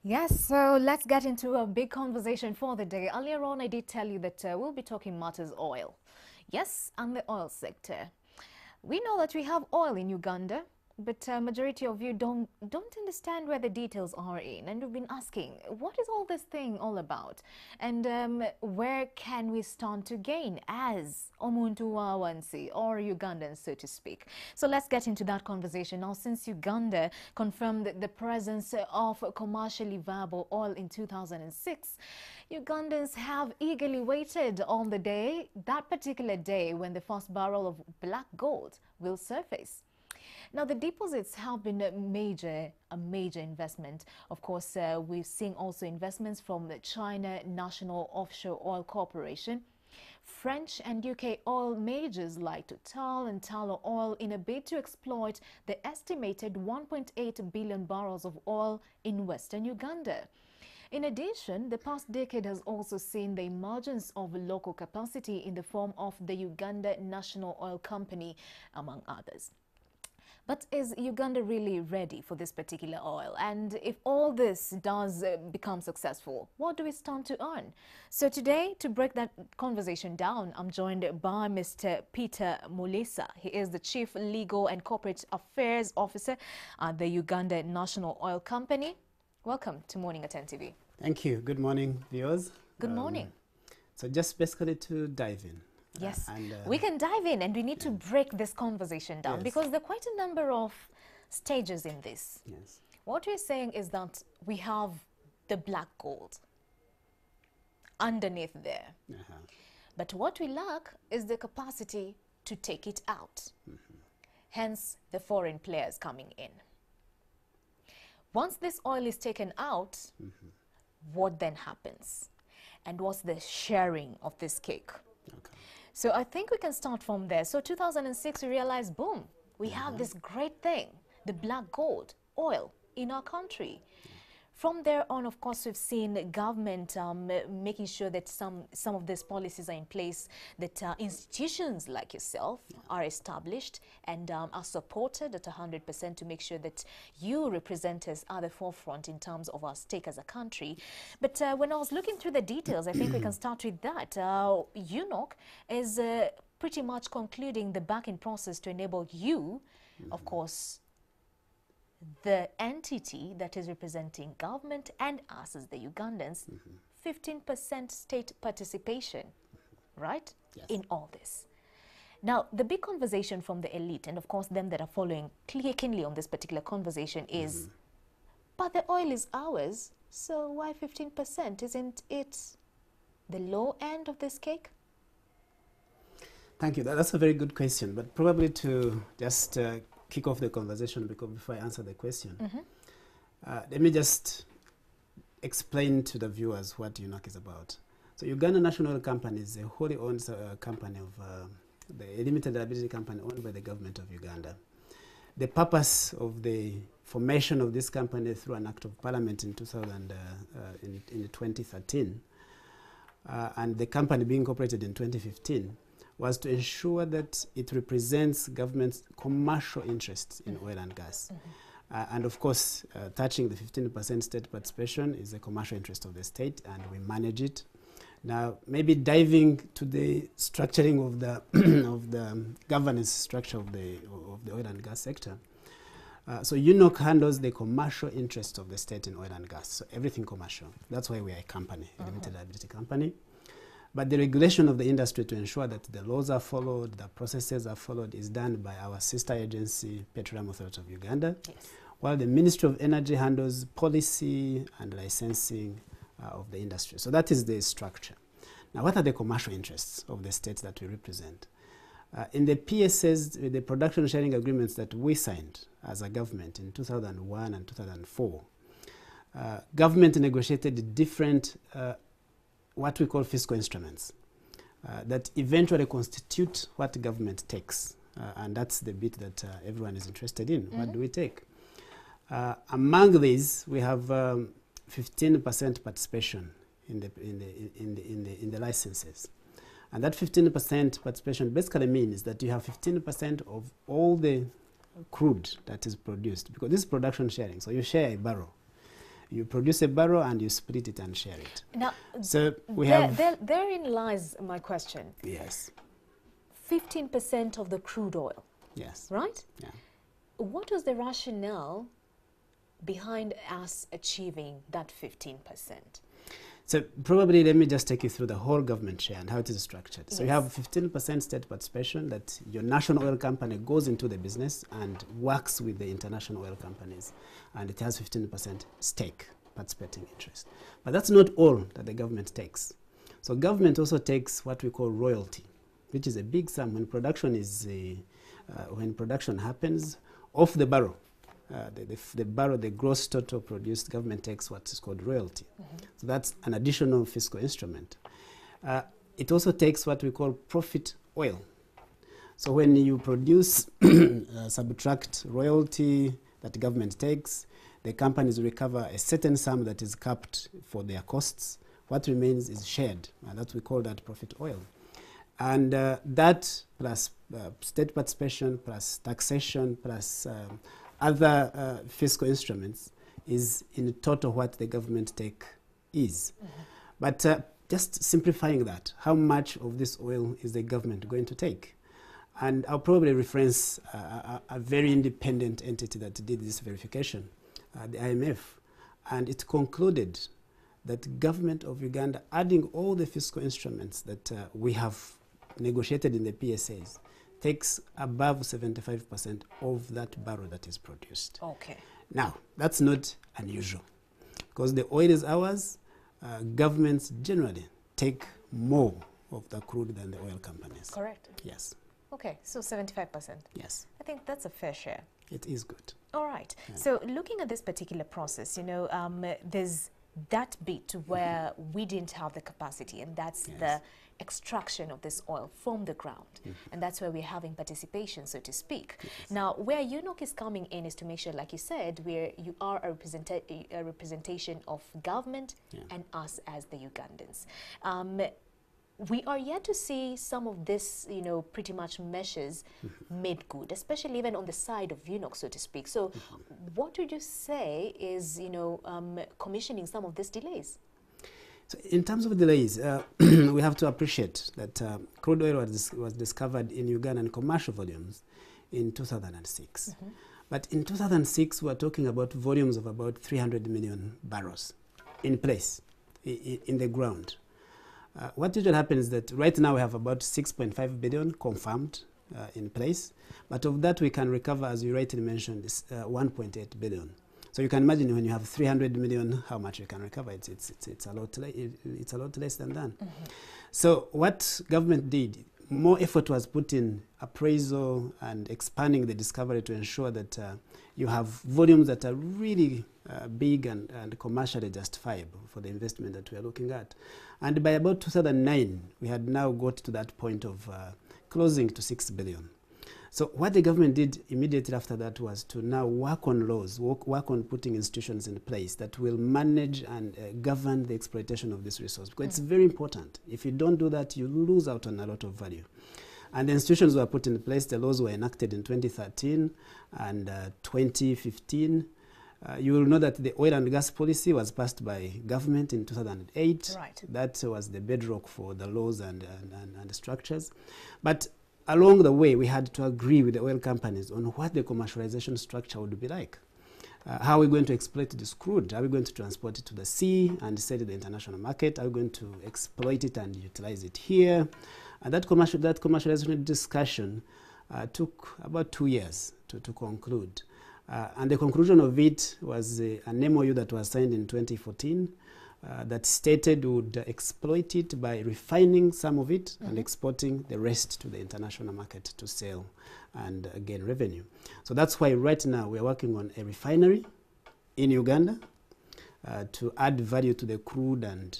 Yes, so let's get into a big conversation for the day. Earlier on, I did tell you that we'll be talking matters oil. Yes, and the oil sector. We know that we have oil in Uganda, but majority of you don't understand where the details are in, and we've been asking, what is all this thing all about, and where can we stand to gain as Omuntu Wawansi or Ugandans, so to speak. So let's get into that conversation now. Since Uganda confirmed the presence of commercially viable oil in 2006, Ugandans have eagerly waited on the day, that particular day, when the first barrel of black gold will surface. Now, the deposits have been a major investment. Of course, we've seen also investments from the China National Offshore Oil Corporation, French and UK oil majors like Total and Tullow Oil in a bid to exploit the estimated 1.8 billion barrels of oil in western Uganda. In addition, the past decade has also seen the emergence of local capacity in the form of the Uganda National Oil Company, among others. But is Uganda really ready for this particular oil? And if all this does become successful, what do we stand to earn? So today, to break that conversation down, I'm joined by Mr. Peter Mulisa. He is the Chief Legal and Corporate Affairs Officer at the Uganda National Oil Company. Welcome to Morning at 10 TV. Thank you. Good morning, viewers. Good morning. So just basically to dive in. Yes, we can dive in, and we need to break this conversation down because there are quite a number of stages in this. Yes. What we're saying is that we have the black gold underneath there. But what we lack is the capacity to take it out. Hence, the foreign players coming in. Once this oil is taken out, what then happens? And what's the sharing of this cake? Okay. So I think we can start from there. So 2006, we realized, boom, we have this great thing, the black gold, oil in our country. From there on, of course, we've seen the government making sure that some of these policies are in place, that institutions like yourself are established and are supported at 100% to make sure that you represent us at the forefront in terms of our stake as a country. But when I was looking through the details, I think we can start with that. UNOC is pretty much concluding the back-end process to enable you, of course, the entity that is representing government and us as the Ugandans, 15% state participation, right, in all this. Now, the big conversation from the elite, and of course them that are following keenly on this particular conversation is, but the oil is ours, so why 15%? Isn't it the low end of this cake? Thank you. That's a very good question, but probably to just kick off the conversation before I answer the question, let me just explain to the viewers what UNOC is about. So Uganda National Oil Company is a wholly owned company of a limited liability company owned by the government of Uganda. The purpose of the formation of this company through an act of parliament in 2013 and the company being incorporated in 2015 was to ensure that it represents government's commercial interests in oil and gas. And of course, touching the 15% state participation is a commercial interest of the state, and we manage it. Now, maybe diving to the structuring of the of the governance structure of the oil and gas sector. So UNOC handles the commercial interests of the state in oil and gas. So everything commercial. That's why we are a company, a limited liability company. But the regulation of the industry to ensure that the laws are followed, the processes are followed, is done by our sister agency, Petroleum Authority of Uganda, while the Ministry of Energy handles policy and licensing of the industry. So that is the structure. Now, what are the commercial interests of the states that we represent? In the PSAs, the production sharing agreements that we signed as a government in 2001 and 2004, government negotiated different what we call fiscal instruments that eventually constitute what government takes. And that's the bit that everyone is interested in. What do we take? Among these, we have 15% participation in the licenses. And that 15% participation basically means that you have 15% of all the crude that is produced, because this is production sharing. So you share a barrel. You produce a barrel and you split it and share it. Now, so therein lies my question. Yes. 15% of the crude oil. Yes. Right? Yeah. What was the rationale behind us achieving that 15%? So probably let me just take you through the whole government share and how it is structured. Yes. So you have 15% state participation, that your national oil company goes into the business and works with the international oil companies, and it has 15% stake, participating interest. But that's not all that the government takes. So government also takes what we call royalty, which is a big sum when production happens off the barrel. The barrel, the gross total produced, government takes what is called royalty. So that's an additional fiscal instrument. It also takes what we call profit oil. So when you produce, subtract royalty that the government takes, the companies recover a certain sum that is capped for their costs. What remains is shared, and we call that profit oil. And that plus state participation, plus taxation, plus other fiscal instruments is in total what the government take is. But just simplifying that, how much of this oil is the government going to take? And I'll probably reference a very independent entity that did this verification, the IMF, and it concluded that the government of Uganda, adding all the fiscal instruments that we have negotiated in the PSAs, takes above 75% of that barrel that is produced. Okay. Now, that's not unusual, because the oil is ours. Governments generally take more of the crude than the oil companies. Correct. Yes. Okay, so 75%. Yes. I think that's a fair share. It is good. All right. Yeah. So looking at this particular process, you know, there's that bit where we didn't have the capacity, and that's the extraction of this oil from the ground. And that's where we're having participation, so to speak. Yes. Now, where UNOC is coming in is to make sure, like you said, where you are a representation of government and us as the Ugandans. We are yet to see some of this, you know, pretty much measures made good, especially even on the side of UNOC, so to speak. So what would you say is, you know, commissioning some of these delays? So in terms of delays, we have to appreciate that crude oil was discovered in Uganda in commercial volumes in 2006. But in 2006, we are talking about volumes of about 300 million barrels in place, in the ground. What usually happens is that right now we have about 6.5 billion confirmed in place, but of that we can recover, as you rightly mentioned, 1.8 billion. So you can imagine when you have 300 million, how much you can recover. It's a lot less than that. So what government did, more effort was put in appraisal and expanding the discovery to ensure that you have volumes that are really big and commercially justifiable for the investment that we are looking at. And by about 2009, we had now got to that point of closing to 6 billion. So what the government did immediately after that was to now work on laws, work on putting institutions in place that will manage and govern the exploitation of this resource, because it's very important. If you don't do that, you lose out on a lot of value. And the institutions were put in place. The laws were enacted in 2013 and 2015. You will know that the oil and gas policy was passed by government in 2008. Right. That was the bedrock for the laws and the structures. But along the way, we had to agree with the oil companies on what the commercialization structure would be like. How are we going to exploit this crude? Are we going to transport it to the sea and sell it to the international market? Are we going to exploit it and utilize it here? And that commercialization discussion took about 2 years to conclude. And the conclusion of it was an MOU that was signed in 2014 that stated would exploit it by refining some of it and exporting the rest to the international market to sell and gain revenue. So that's why right now we're working on a refinery in Uganda to add value to the crude and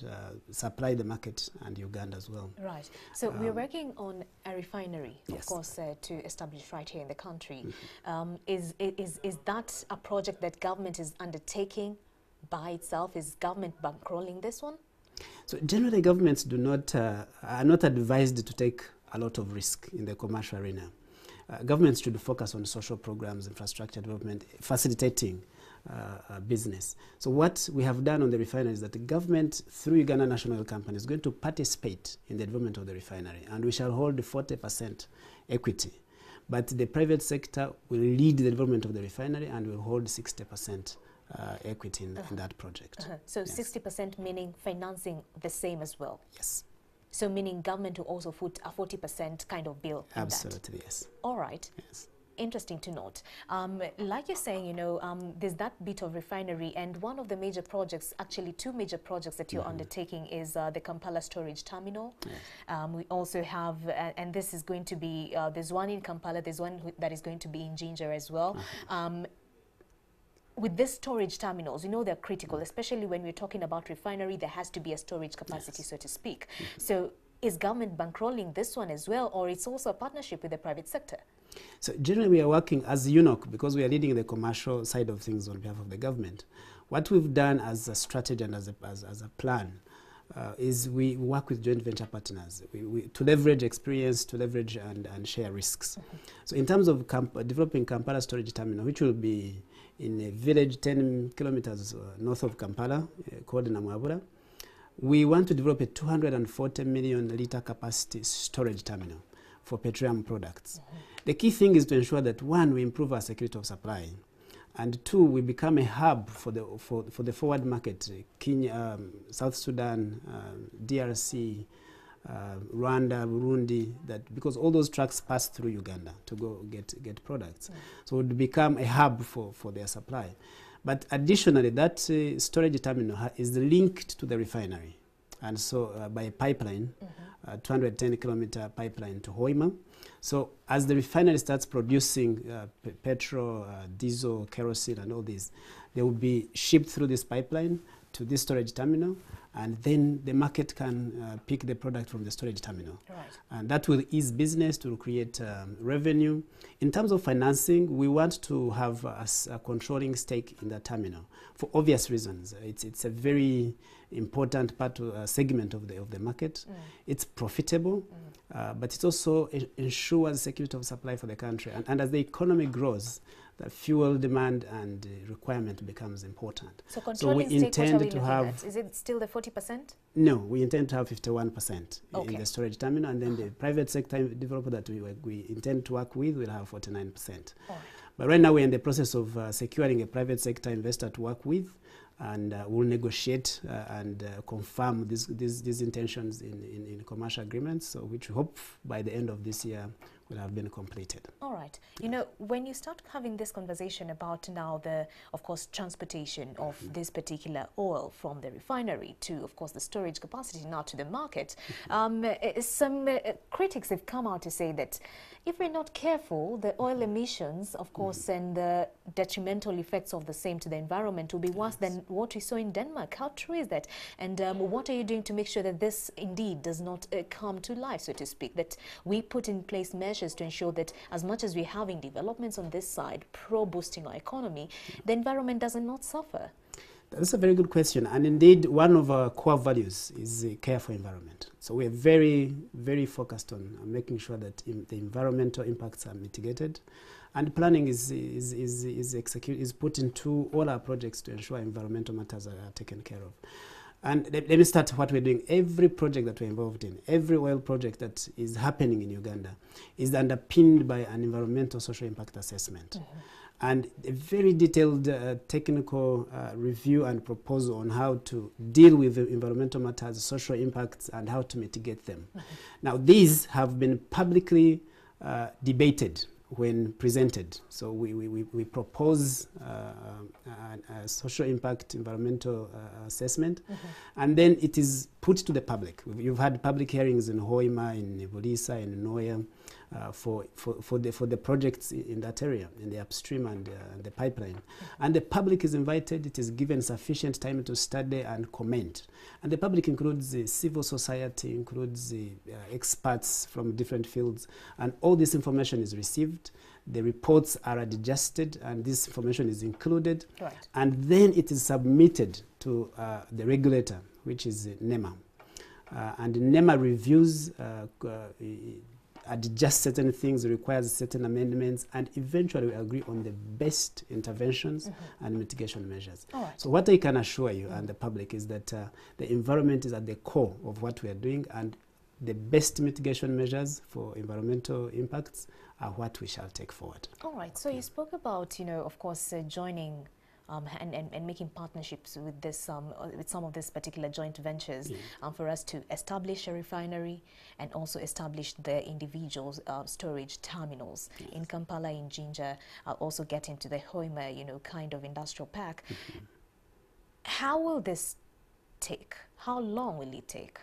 supply the market and Uganda as well. Right. So we're working on a refinery, yes, of course, to establish right here in the country. Is that a project that government is undertaking by itself? Is government bankrolling this one? So generally governments are not advised to take a lot of risk in the commercial arena. Governments should focus on social programs, infrastructure development, facilitating business. So what we have done on the refinery is that the government, through Uganda National Oil Company, is going to participate in the development of the refinery, and we shall hold 40% equity. But the private sector will lead the development of the refinery and will hold 60% equity in that project. So 60% meaning financing the same as well? Yes. So meaning government will also put a 40% kind of bill in Absolutely, yes. All right. Yes. Interesting to note. Like you're saying, you know, there's that bit of refinery, and one of the major projects, actually two major projects that you're undertaking is the Kampala storage terminal. Yes. We also have, and this is going to be, there's one in Kampala, there's one that is going to be in Jinja as well. With these storage terminals, you know, they're critical, especially when we're talking about refinery, there has to be a storage capacity, so to speak. So is government bankrolling this one as well, or it's also a partnership with the private sector? So generally we are working as UNOC, because we are leading the commercial side of things on behalf of the government. What we've done as a strategy and as a plan is we work with joint venture partners to leverage experience, to leverage and share risks. So in terms of developing Kampala storage terminal, which will be in a village 10 kilometers north of Kampala called Namwabura, we want to develop a 240 million litre capacity storage terminal for petroleum products. The key thing is to ensure that, one, we improve our security of supply, and two, we become a hub for the forward market, Kenya, South Sudan, DRC, Rwanda, Burundi, because all those trucks pass through Uganda to go get products. So it would become a hub for their supply. But additionally, that storage terminal is linked to the refinery, and so by a pipeline, 210-kilometer pipeline to Hoima. So as the refinery starts producing petrol, diesel, kerosene, and all these, they will be shipped through this pipeline to this storage terminal, and then the market can pick the product from the storage terminal. Right. And that will ease business, to create revenue. In terms of financing, we want to have a controlling stake in the terminal for obvious reasons. It's a very important segment of the market. It's profitable, but it also ensures security of supply for the country. And as the economy grows, the fuel demand and requirement becomes important. So controlling stake, what are we looking at? Is it still the 40%? No, we intend to have 51% in the storage terminal, and then the private sector developer that we intend to work with will have 49%. Right. But right now we're in the process of securing a private sector investor to work with, and we'll negotiate and confirm these intentions in commercial agreements, so which we hope by the end of this year will have been completed. All right. You know, when you start having this conversation about now of course, transportation of this particular oil from the refinery to, of course, the storage capacity now to the market, some critics have come out to say that if we're not careful, the oil emissions, of course, and the detrimental effects of the same to the environment will be worse than what we saw in Denmark. How true is that? And what are you doing to make sure that this indeed does not come to life, so to speak, that we put in place measures to ensure that as much as we're having developments on this side, pro-boosting our economy, the environment does not suffer? That's a very good question. And indeed, one of our core values is care for environment. So we're very, very focused on making sure that the environmental impacts are mitigated. And planning is put into all our projects to ensure environmental matters are taken care of. And let me start what we're doing. Every project that we're involved in, every oil project that is happening in Uganda is underpinned by an environmental social impact assessment. And a very detailed technical review and proposal on how to deal with the environmental matters, social impacts, and how to mitigate them. Now, these have been publicly debated when presented. So we propose a social impact environmental assessment, and then it is put to the public. You've had public hearings in Hoima, in Bulisa, in Noya, for the projects in that area, in the upstream and the pipeline. And the public is invited. It is given sufficient time to study and comment. And the public includes the civil society, includes the experts from different fields, and all this information is received. The reports are adjusted, and this information is included. Right. And then it is submitted to the regulator, which is NEMA. And NEMA reviews adjust certain things, requires certain amendments, and eventually we agree on the best interventions and mitigation measures. So what I can assure you and the public is that the environment is at the core of what we are doing, and the best mitigation measures for environmental impacts are what we shall take forward. All right. So you spoke about, of course, joining and making partnerships with this with some of these particular joint ventures for us to establish a refinery and also establish the individual storage terminals in Kampala, in Jinja. I'll also get into the Hoima, kind of industrial park. How will this take? How long will it take?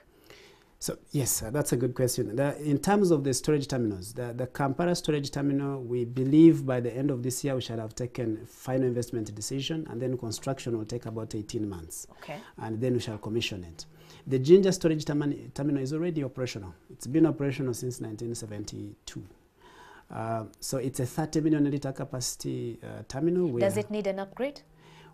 So yes, that's a good question. In terms of the storage terminals, the Kampala storage terminal, we believe by the end of this year we shall have taken final investment decision, and then construction will take about 18 months. Okay. And then we shall commission it. The Jinja storage terminal is already operational. It's been operational since 1972. So it's a 30 million litre capacity terminal. Does it need an upgrade?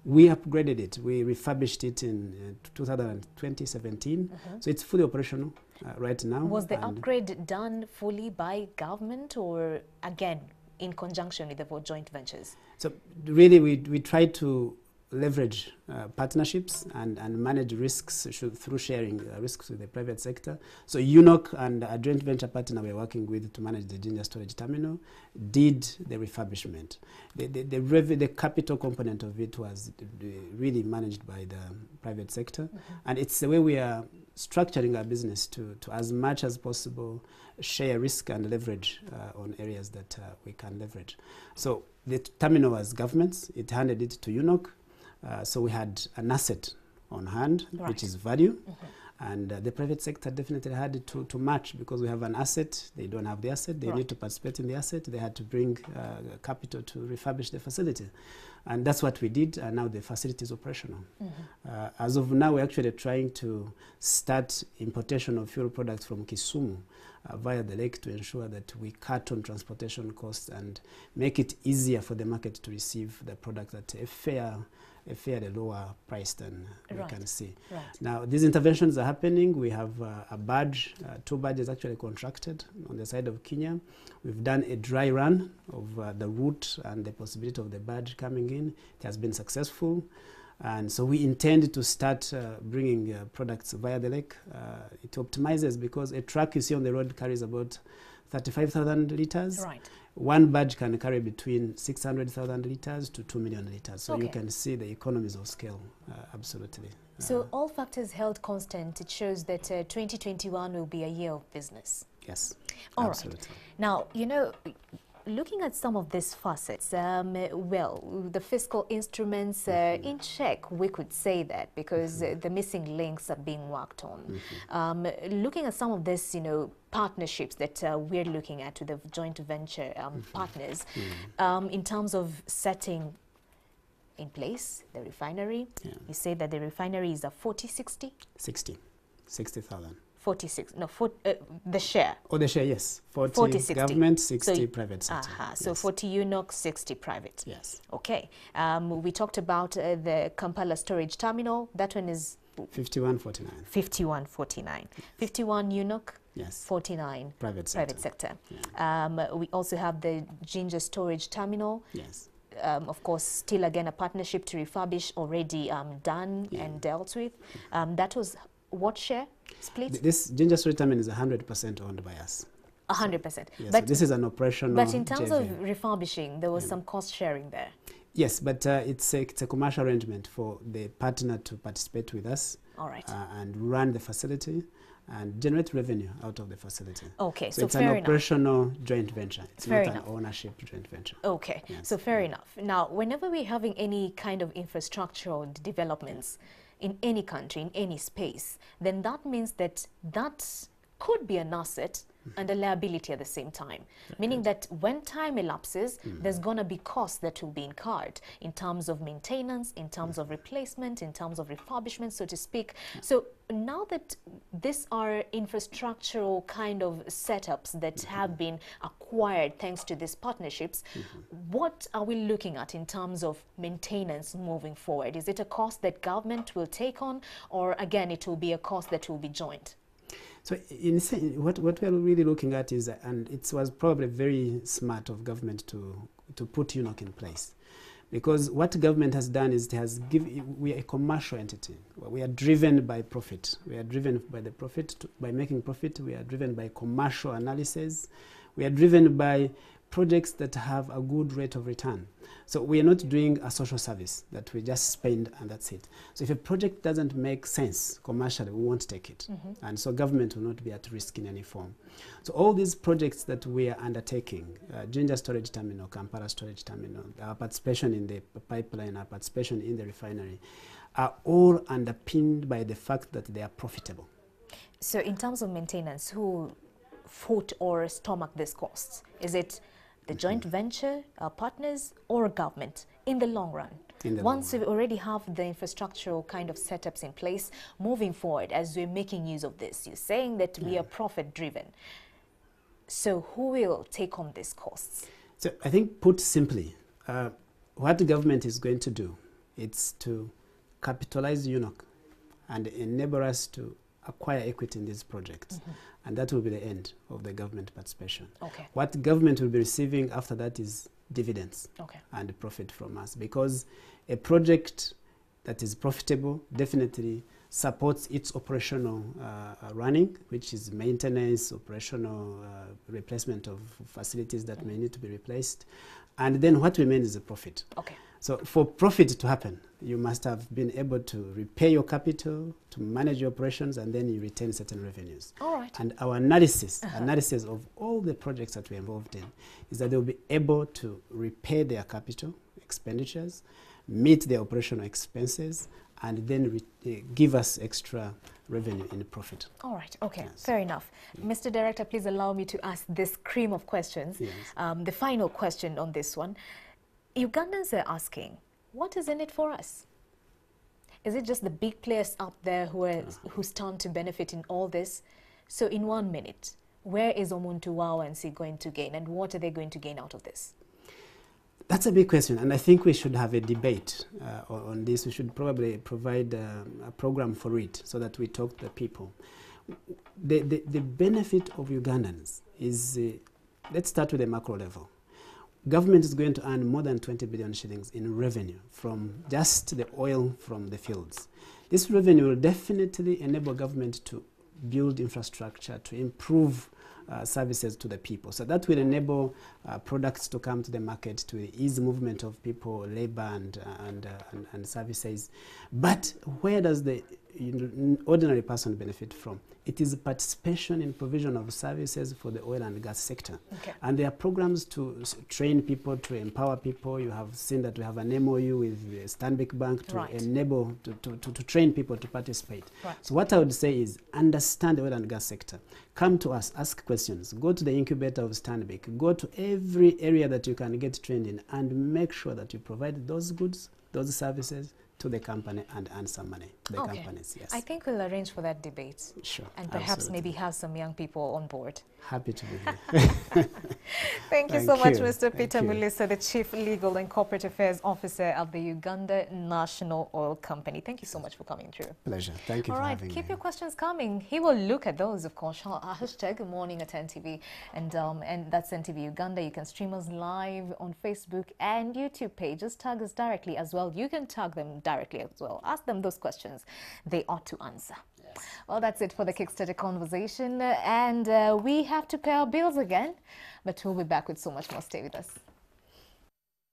We upgraded it. We refurbished it in 2017. So it's fully operational right now. Was the upgrade done fully by government, or again in conjunction with the joint ventures? So really we try to leverage partnerships and manage risks through sharing risks with the private sector. So UNOC and a joint venture partner we're working with to manage the Jinja storage terminal did the refurbishment. The capital component of it was really managed by the private sector, and it's the way we are structuring our business to as much as possible share risk and leverage on areas that we can leverage. So the terminal was government's, it handed it to UNOC. So we had an asset on hand, which is value, and the private sector definitely had to match, because we have an asset, they don't have the asset, they need to participate in the asset, they had to bring capital to refurbish the facility. And that's what we did, and now the facility is operational. As of now, we're actually trying to start importation of fuel products from Kisumu via the lake to ensure that we cut on transportation costs and make it easier for the market to receive the product at a fairly lower price than we can see. Now, these interventions are happening. We have a barge, 2 barges actually contracted on the side of Kenya. We've done a dry run of the route and the possibility of the barge coming in. It has been successful. And so we intend to start bringing products via the lake. It optimizes, because a truck you see on the road carries about 35,000 litres. One barge can carry between 600,000 litres to 2 million litres. So you can see the economies of scale, absolutely. So all factors held constant, it shows that 2021 will be a year of business. Yes, absolutely. Now, looking at some of these facets, well, the fiscal instruments in check, we could say that, because the missing links are being worked on. Looking at some of this, partnerships that we're looking at with the joint venture partners, in terms of setting in place the refinery, you say that the refinery is a 40-60? 60,000. 46, no, the share. Oh, the share, yes. 40 government, 60 private sector. So 40 UNOC, 60 private. Yes. Okay. We talked about the Kampala storage terminal. That one is 5149. 5149. 51 UNOC. Yes. 49 private sector. We also have the Jinja storage terminal. Yes. Of course, still again a partnership to refurbish, already done and dealt with. That was what share split? This Jinja storage terminal is 100% owned by us. 100%. Yes, But so this is an operational. But in terms JV. of refurbishing, there was some cost sharing there. Yes, but it's a commercial arrangement for the partner to participate with us. All right. And run the facility and generate revenue out of the facility. Okay, so it's an operational joint venture. It's not an ownership joint venture. Okay, so fair enough. Now, whenever we're having any kind of infrastructural developments in any country, in any space, then that means that that could be an asset and a liability at the same time. Meaning that when time elapses, there's going to be costs that will be incurred in terms of maintenance, in terms of replacement, in terms of refurbishment, so to speak. So now that these are infrastructural kind of setups that have been acquired thanks to these partnerships, what are we looking at in terms of maintenance moving forward? Is it a cost that government will take on, or again, it will be a cost that will be joint? So what we're really looking at is, and it was probably very smart of government to put UNOC in place. Because what government has done is it has given, we are a commercial entity. We are driven by profit. We are driven by the profit, by making profit. We are driven by commercial analysis. We are driven by projects that have a good rate of return. So we are not doing a social service that we just spend and that's it. So if a project doesn't make sense commercially, we won't take it. And so government will not be at risk in any form. So all these projects that we are undertaking, Jinja Storage Terminal, Kampala Storage Terminal, our participation in the pipeline, our participation in the refinery, are all underpinned by the fact that they are profitable. So in terms of maintenance, who foot or stomach these costs? Is it the joint venture, our partners, or government in the long run? Once we already have the infrastructural kind of setups in place, moving forward as we're making use of this, you're saying that we are profit driven. So who will take on these costs? So I think, put simply, what the government is going to do, it's to capitalize UNOC and enable us to acquire equity in these projects. And that will be the end of the government participation. Okay. What the government will be receiving after that is dividends and profit from us, because a project that is profitable definitely supports its operational running, which is maintenance, operational replacement of facilities that may need to be replaced. And then what remains is a profit. Okay. So for profit to happen, you must have been able to repay your capital, to manage your operations, and then you retain certain revenues. All right. And our analysis of all the projects that we're involved in is that they'll be able to repay their capital expenditures, meet their operational expenses, and then give us extra revenue in profit. All right, okay, Yes. fair enough. Mr. Director, please allow me to ask this cream of questions. Yes. The final question on this one. Ugandans are asking, what is in it for us? Is it just the big players up there who stand to benefit in all this? So in 1 minute, where is Omuntu Wawansi going to gain, and what are they going to gain out of this? That's a big question, and I think we should have a debate on this. We should probably provide a program for it so that we talk to the people. The benefit of Ugandans is, let's start with the macro level. Government is going to earn more than 20 billion shillings in revenue from just the oil from the fields. This revenue will definitely enable government to build infrastructure, to improve services to the people. So that will enable products to come to the market, to ease movement of people, labor and services. But where does the ordinary person benefit from? It is participation in provision of services for the oil and gas sector. Okay. And there are programs to train people, to empower people. You have seen that we have an MOU with the Stanbic Bank to enable, to train people to participate. Right. So what I would say is understand the oil and gas sector. Come to us, ask questions, go to the incubator of Stanbic, go to every area that you can get trained in, and make sure that you provide those goods, those services to the company and earn some money. The companies, yes. I think we'll arrange for that debate. Sure. And perhaps maybe have some young people on board. Happy to be here. Thank you so much, Mr. Peter Mulisa, the Chief Legal and Corporate Affairs Officer at the Uganda National Oil Company. Thank you so much for coming through. Pleasure. Thank you for having me. All right, keep your questions coming. He will look at those, of course. Hashtag Morning at NTV. And that's NTV Uganda. You can stream us live on Facebook and YouTube page. Just tag us directly as well. You can tag them directly as well. Ask them those questions. They ought to answer. Yes. Well, that's it for the Kickstarter conversation. And we have to pay our bills again. But we'll be back with so much more. Stay with us.